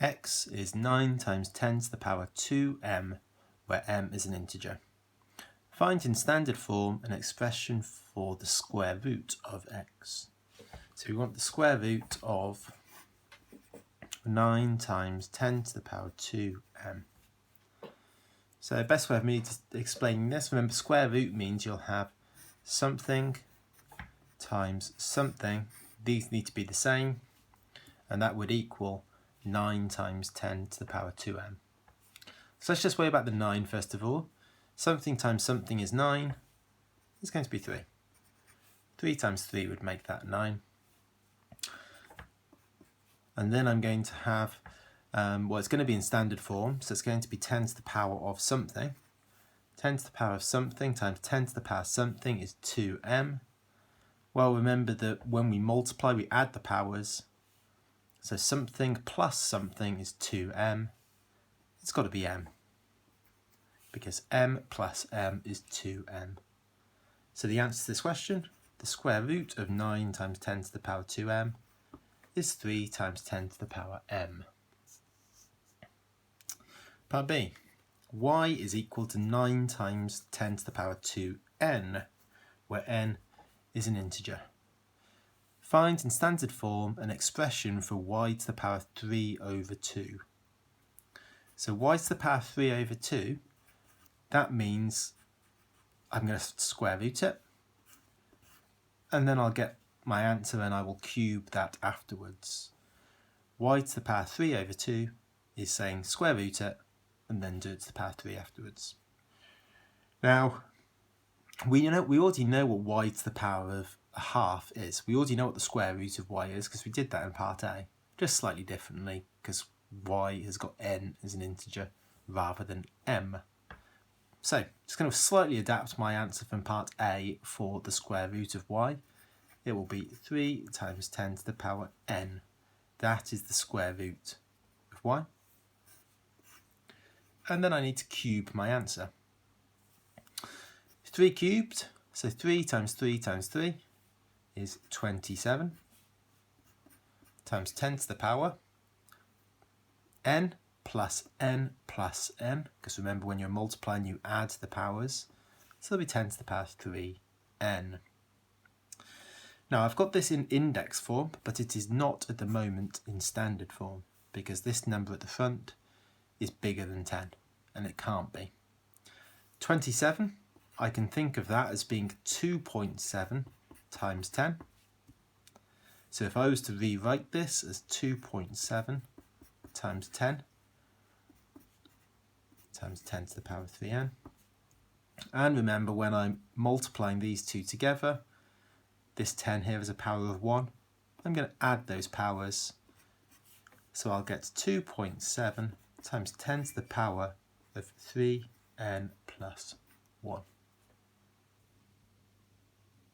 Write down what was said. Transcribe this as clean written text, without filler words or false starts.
X is 9 times 10 to the power 2m, where m is an integer. Find in standard form an expression for the square root of x. So we want the square root of 9 times 10 to the power 2m. So the best way of me explaining this, remember square root means you'll have something times something. These need to be the same, and that would equal 9 times 10 to the power 2m. So let's just worry about the 9 first of all. Something times something is 9. It's going to be 3. 3 times 3 would make that 9. And then I'm going to have, well, it's going to be in standard form, so it's going to be 10 to the power of something. 10 to the power of something times 10 to the power of something is 2m. Well, remember that when we multiply, we add the powers. So something plus something is 2m. It's got to be m, because m plus m is 2m. So the answer to this question, the square root of 9 times 10 to the power 2m, is 3 times 10 to the power m. Part B. Y is equal to 9 times 10 to the power 2n, where n is an integer. Find in standard form an expression for y to the power 3 over 2. So y to the power 3 over 2, that means I'm going to square root it, and then I'll get my answer and I will cube that afterwards. Y to the power 3 over 2 is saying square root it and then do it to the power 3 afterwards. Now, we already know what y to the power of a half is. We already know what the square root of y is because we did that in part A, just slightly differently because y has got n as an integer rather than m. So, just going to slightly adapt my answer from part A for the square root of y. It will be 3 times 10 to the power n. That is the square root of y. And then I need to cube my answer. 3 cubed, so 3 times 3 times 3 is 27, times 10 to the power n plus n plus n, because remember when you're multiplying you add the powers, so it'll be 10 to the power 3n. Now I've got this in index form, but it is not at the moment in standard form, because this number at the front is bigger than 10, and it can't be. 27, I can think of that as being 2.7 times 10. So if I was to rewrite this as 2.7 times 10 times 10 to the power 3n. And remember, when I'm multiplying these two together, this 10 here is a power of 1. I'm going to add those powers. So I'll get 2.7 times 10 to the power of 3n plus 1.